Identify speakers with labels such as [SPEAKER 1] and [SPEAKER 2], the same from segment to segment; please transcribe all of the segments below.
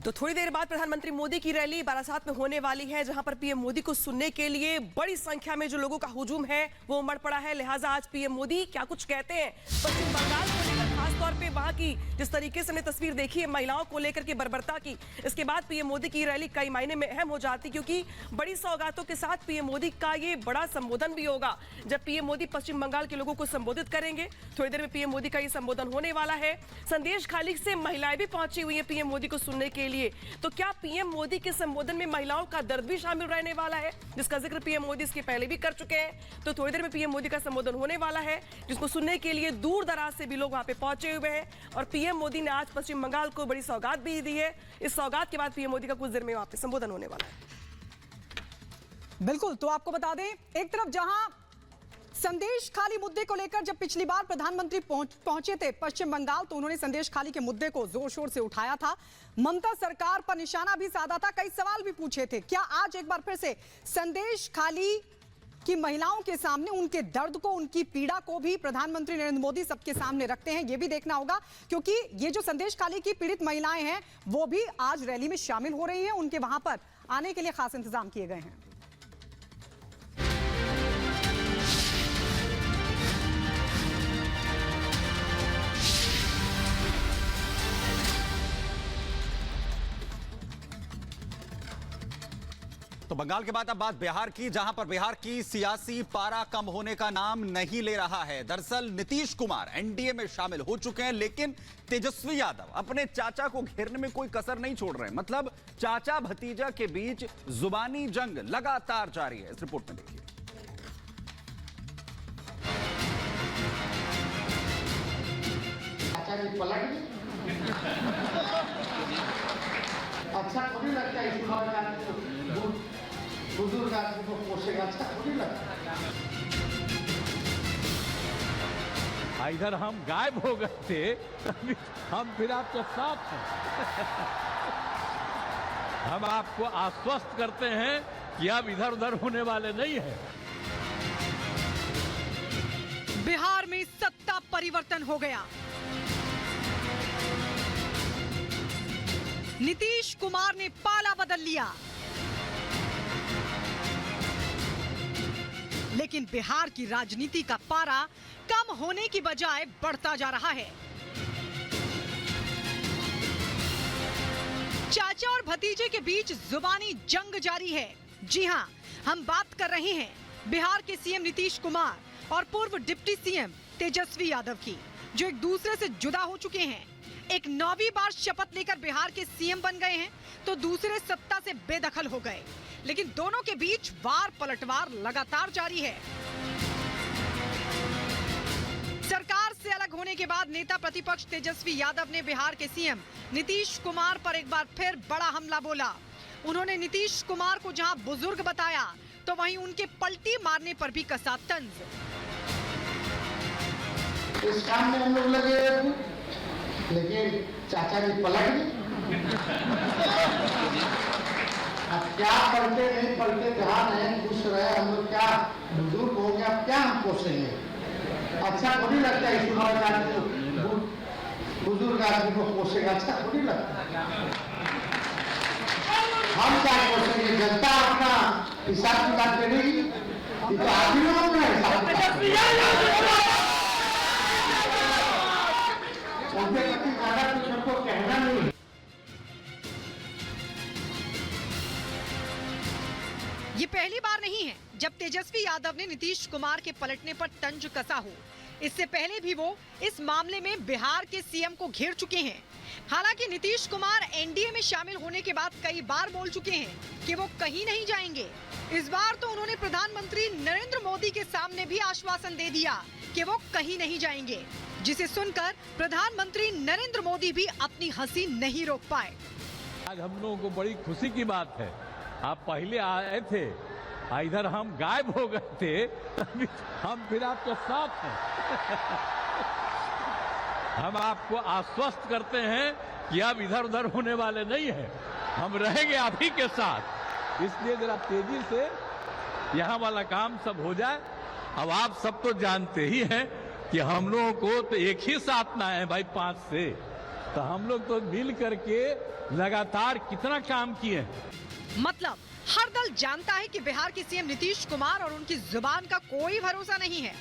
[SPEAKER 1] तो थोड़ी देर बाद प्रधानमंत्री मोदी की रैली बारासात में होने वाली है, जहां पर पीएम मोदी को सुनने के लिए बड़ी संख्या में जो लोगों का हुजूम है वो उमड़ पड़ा है। लिहाजा आज पीएम मोदी क्या कुछ कहते हैं पश्चिम बंगाल को लेकर, खासतौर पे वहां की जिस तरीके से हमने तस्वीर देखी है महिलाओं को लेकर के बर्बरता की, इसके बाद पीएम मोदी की रैली कई मायने में अहम हो जाती, क्योंकि बड़ी सौगातों के साथ पीएम मोदी का ये बड़ा संबोधन भी होगा। जब पीएम मोदी पश्चिम बंगाल के लोगों को संबोधित करेंगे, थोड़ी देर में पीएम मोदी का ये संबोधन होने वाला है। संदेश खाली से महिलाएं भी पहुंची हुई है पीएम मोदी को सुनने के लिए। तो क्या पीएम मोदी के संबोधन में महिलाओं का दर्द भी शामिल रहने वाला है, जिसका जिक्र पीएम मोदी इसके पहले भी कर चुके हैं। तो थोड़ी देर में पीएम मोदी का संबोधन होने वाला है, जिसको सुनने के लिए दूर दराज से भी लोग वहां पे पहुंचे हुए हैं। और पीएम मोदी ने आज पश्चिम बंगाल को बड़ी सौगात भी दी है। इस सौगात के बाद पीएम मोदी का कुछ देर में वहां पे संबोधन होने वाला है।
[SPEAKER 2] बिल्कुल, तो आपको बता दें, एक तरफ जहां संदेश खाली मुद्दे को लेकर जब पिछली बार प्रधानमंत्री पहुंचे थे पश्चिम बंगाल, तो उन्होंने संदेश खाली के मुद्दे को जोर शोर से उठाया था, ममता सरकार पर निशाना भी साधा था, कई सवाल भी पूछे थे। क्या आज एक बार फिर से संदेश खाली की महिलाओं के सामने उनके दर्द को, उनकी पीड़ा को भी प्रधानमंत्री नरेंद्र मोदी सबके सामने रखते हैं? यह भी देखना होगा, क्योंकि ये जो संदेश खाली की पीड़ित महिलाएं हैं वो भी आज रैली में शामिल हो रही हैं। उनके वहां पर आने के लिए खास इंतजाम किए गए हैं।
[SPEAKER 3] तो बंगाल के बाद अब बात बिहार की, जहां पर बिहार की सियासी पारा कम होने का नाम नहीं ले रहा है। दरअसल नीतीश कुमार एनडीए में शामिल हो चुके हैं, लेकिन तेजस्वी यादव अपने चाचा को घेरने में कोई कसर नहीं छोड़ रहे हैं। मतलब चाचा भतीजा के बीच जुबानी जंग लगातार जारी है। इस रिपोर्ट में देखिए।
[SPEAKER 4] चाचा जी पलट गए। अच्छा थोड़ी लगता है बुजुर्ग आदमी को पोषेगा, अच्छा थोड़ी लगता है।
[SPEAKER 5] इधर हम गायब हो गए थे, हम फिर आपके साथ हैं। हम आपको आश्वस्त करते हैं कि अब इधर उधर होने वाले नहीं हैं।
[SPEAKER 2] बिहार में सत्ता परिवर्तन हो गया। नीतीश कुमार ने पाला बदल लिया, लेकिन बिहार की राजनीति का पारा कम होने की बजाय बढ़ता जा रहा है। चाचा और भतीजे के बीच जुबानी जंग जारी है। जी हां, हम बात कर रहे हैं बिहार के सीएम नीतीश कुमार और पूर्व डिप्टी सीएम तेजस्वी यादव की, जो एक दूसरे से जुदा हो चुके हैं। एक 9वीं बार शपथ लेकर बिहार के सीएम बन गए हैं, तो दूसरे सत्ता से बेदखल हो गए। लेकिन दोनों के बीच वार पलटवार लगातार जारी है। सरकार से अलग होने के बाद नेता प्रतिपक्ष तेजस्वी यादव ने बिहार के सीएम नीतीश कुमार पर एक बार फिर बड़ा हमला बोला। उन्होंने नीतीश कुमार को जहां बुजुर्ग बताया, तो वहीं उनके पलटी मारने पर भी कसा तंज।
[SPEAKER 4] इस काम में हम लोग लगे, लेकिन चाचा जी पलट गए। अब क्या पलटे नहीं पलटे, ध्यान है, खुश रहे हम लोग। क्या बुजुर्ग हो गया, क्या हम पोसेंगे? अच्छा थोड़ी लगता है बुजुर्ग आदमी को पोसेगा, अच्छा थोड़ी लगता है। हम क्या पोसेंगे? जनता अपना हिसाब किताब करेगी, तो आदमी लोग ना हिसाब किताब उनके प्रति ज्यादा कुछ हमको कहना नहीं।
[SPEAKER 2] ये पहली बार नहीं है जब तेजस्वी यादव ने नीतीश कुमार के पलटने पर तंज कसा हो। इससे पहले भी वो इस मामले में बिहार के सीएम को घेर चुके हैं। हालांकि नीतीश कुमार एनडीए में शामिल होने के बाद कई बार बोल चुके हैं कि वो कहीं नहीं जाएंगे। इस बार तो उन्होंने प्रधानमंत्री नरेंद्र मोदी के सामने भी आश्वासन दे दिया कि वो कहीं नहीं जाएंगे, जिसे सुनकर प्रधानमंत्री नरेंद्र मोदी भी अपनी हंसी नहीं रोक पाए।
[SPEAKER 5] आज हम लोगों को बड़ी खुशी की बात है, आप पहले आए थे, इधर हम गायब हो गए थे, हम फिर आपके साथ हैं। हम आपको आश्वस्त करते हैं कि अब इधर उधर होने वाले नहीं हैं, हम रहेंगे आप ही के साथ। इसलिए जरा तेजी से यहाँ वाला काम सब हो जाए। अब आप सब तो जानते ही हैं कि हम लोगों को तो एक ही साथ ना है भाई, 5 से तो हम लोग तो मिल करके लगातार कितना काम किए हैं।
[SPEAKER 2] मतलब हर दल जानता है कि बिहार के सीएम नीतीश कुमार और उनकी जुबान का कोई भरोसा नहीं है,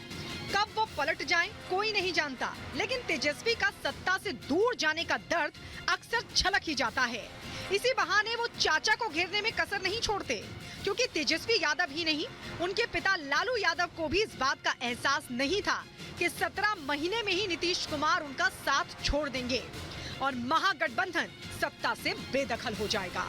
[SPEAKER 2] कब वो पलट जाएं कोई नहीं जानता। लेकिन तेजस्वी का सत्ता से दूर जाने का दर्द अक्सर छलक ही जाता है। इसी बहाने वो चाचा को घेरने में कसर नहीं छोड़ते, क्योंकि तेजस्वी यादव ही नहीं, उनके पिता लालू यादव को भी इस बात का एहसास नहीं था कि 17 महीने में ही नीतीश कुमार उनका साथ छोड़ देंगे और महागठबंधन सत्ता से बेदखल हो जाएगा।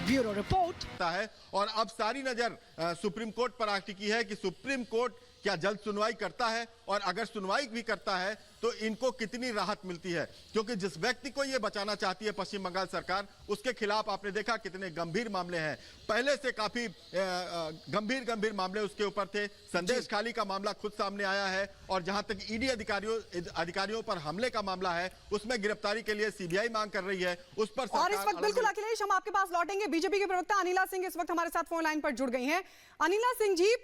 [SPEAKER 2] ब्यूरो रिपोर्ट
[SPEAKER 6] है। और अब सारी नजर सुप्रीम कोर्ट पर आ टिकी है कि सुप्रीम कोर्ट क्या जल्द सुनवाई करता है, और अगर सुनवाई भी करता है तो इनको कितनी राहत मिलती है, क्योंकि जिस व्यक्ति को ये बचाना चाहती है पश्चिम बंगाल सरकार, उसके खिलाफ आपने देखा कितने गंभीर मामले हैं। पहले से काफी गंभीर मामले उसके ऊपर थे। संदेश खाली का मामला खुद सामने आया है, और जहां तक ईडी अधिकारियों पर हमले का मामला है, उसमें गिरफ्तारी के लिए सीबीआई मांग कर रही है। उस पर
[SPEAKER 2] और इस वक्त बिल्कुल अखिलेश, हम आपके पास लौटेंगे। बीजेपी के प्रवक्ता अनिला सिंह इस वक्त हमारे साथ फोन लाइन पर जुड़ गई हैं। अनिला सिंह जी,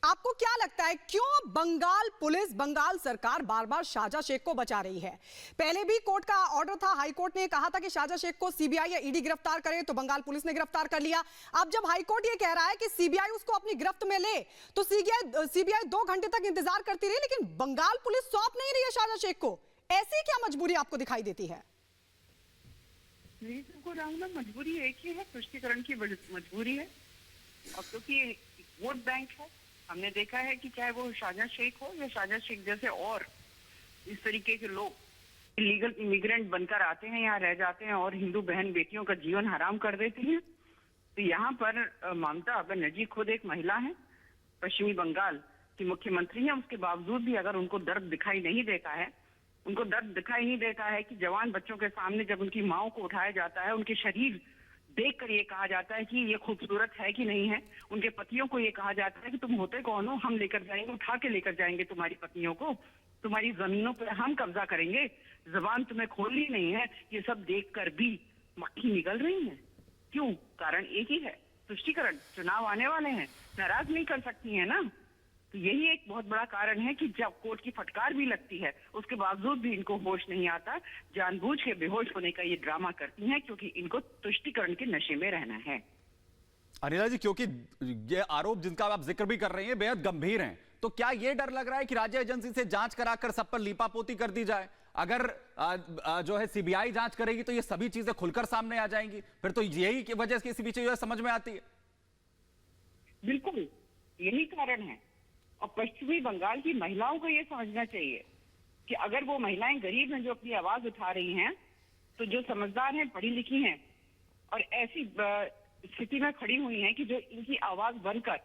[SPEAKER 2] आपको क्या लगता है क्यों बंगाल पुलिस, बंगाल सरकार बार बार शाहजहां शेख को बचा रही है? पहले भी कोर्ट का ऑर्डर था, हाई कोर्ट ने कहा था कि शाहजहां शेख को सीबीआई या ईडी गिरफ्तार करे, तो बंगाल पुलिस ने गिरफ्तार कर लिया। अब जब हाई कोर्ट ये कह रहा है कि सीबीआई उसको अपनी गिरफ्त में ले, तो सीबीआई 2 घंटे तक इंतजार करती रही, लेकिन बंगाल पुलिस सौंप नहीं रही है शाहजहां शेख को। ऐसी क्या मजबूरी आपको दिखाई देती है?
[SPEAKER 7] मजबूरी एक ही है, तुष्टीकरण की मजबूरी है। और क्योंकि वोट बैंक है, हमने देखा है कि चाहे वो शाहजहां शेख हो या शाहजहां शेख जैसे और इस तरीके के लोग इलीगल इमिग्रेंट बनकर आते हैं, यहाँ रह जाते हैं और हिंदू बहन बेटियों का जीवन हराम कर देते हैं। तो यहाँ पर ममता बनर्जी खुद एक महिला है, पश्चिमी बंगाल की मुख्यमंत्री है। उसके बावजूद भी अगर उनको दर्द दिखाई नहीं देता है, उनको दर्द दिखाई नहीं देता है कि जवान बच्चों के सामने जब उनकी माओ को उठाया जाता है, उनके शरीर देखकर ये कहा जाता है कि ये खूबसूरत है कि नहीं है, उनके पतियों को ये कहा जाता है कि तुम होते कौन हो, हम लेकर जाएंगे, उठा के लेकर जाएंगे तुम्हारी पत्नियों को, तुम्हारी जमीनों पर हम कब्जा करेंगे, जबान तुम्हें खोलनी नहीं है। ये सब देखकर भी मक्खी निकल रही है। क्यों? कारण एक ही है, तुष्टीकरण। चुनाव आने वाले हैं, नाराज नहीं कर सकती है ना। तो यही एक बहुत बड़ा कारण है कि जब कोर्ट की फटकार भी लगती है, उसके बावजूद भी इनको होश नहीं आता, जानबूझ के बेहोश होने का ये ड्रामा करती हैं, क्योंकि इनको तुष्टीकरण के नशे में रहना है।
[SPEAKER 3] अनिला जी, क्योंकि ये आरोप जिनका आप जिक्र भी कर रही हैं बेहद गंभीर हैं, तो क्या ये डर लग रहा है कि राज्य एजेंसी से जांच कराकर सब पर लीपापोती कर दी जाए? अगर जो है सीबीआई जांच करेगी तो ये सभी चीजें खुलकर सामने आ जाएंगी, फिर तो यही की वजह से इसी बीच जो है समझ में आती है।
[SPEAKER 7] बिल्कुल यही कारण है। और पश्चिमी बंगाल की महिलाओं को ये समझना चाहिए कि अगर वो महिलाएं गरीब हैं जो अपनी आवाज उठा रही हैं, तो जो समझदार हैं, पढ़ी लिखी हैं और ऐसी स्थिति में खड़ी हुई हैं कि जो इनकी आवाज बनकर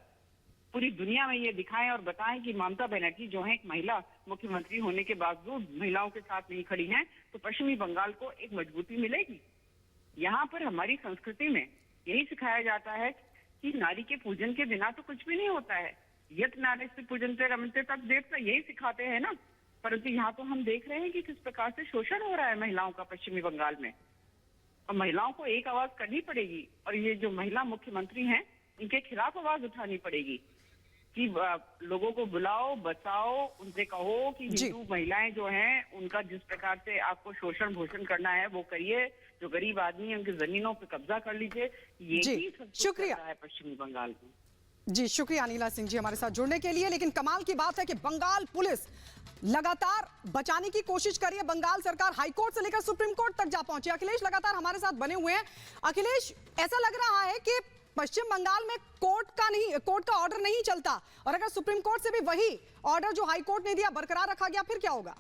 [SPEAKER 7] पूरी दुनिया में ये दिखाएं और बताएं कि ममता बनर्जी जो है एक महिला मुख्यमंत्री होने के बावजूद महिलाओं के साथ नहीं खड़ी हैं, तो पश्चिमी बंगाल को एक मजबूती मिलेगी। यहाँ पर हमारी संस्कृति में यही सिखाया जाता है कि नारी के पूजन के बिना तो कुछ भी नहीं होता है। यत नारी से पूजनते रमते तक देवता, यही सिखाते हैं ना। परंतु यहाँ तो हम देख रहे हैं कि किस प्रकार से शोषण हो रहा है महिलाओं का पश्चिमी बंगाल में, और महिलाओं को एक आवाज करनी पड़ेगी। और ये जो महिला मुख्यमंत्री हैं, इनके खिलाफ आवाज उठानी पड़ेगी कि लोगों को बुलाओ, बचाओ, उनसे कहो कि हिंदू महिलाएं जो हैं उनका जिस प्रकार से आपको शोषण भूषण करना है वो करिए, जो गरीब आदमी है उनकी जमीनों पे कब्जा कर लीजिए। यही सब शुक्रिया है पश्चिमी बंगाल में।
[SPEAKER 2] जी शुक्रिया अनिला सिंह जी हमारे साथ जुड़ने के लिए। लेकिन कमाल की बात है कि बंगाल पुलिस लगातार बचाने की कोशिश कर रही है। बंगाल सरकार हाईकोर्ट से लेकर सुप्रीम कोर्ट तक जा पहुंची। अखिलेश लगातार हमारे साथ बने हुए हैं। अखिलेश, ऐसा लग रहा है कि पश्चिम बंगाल में कोर्ट का ऑर्डर नहीं चलता, और अगर सुप्रीम कोर्ट से भी वही ऑर्डर जो हाई कोर्ट ने दिया बरकरार रखा गया, फिर क्या होगा?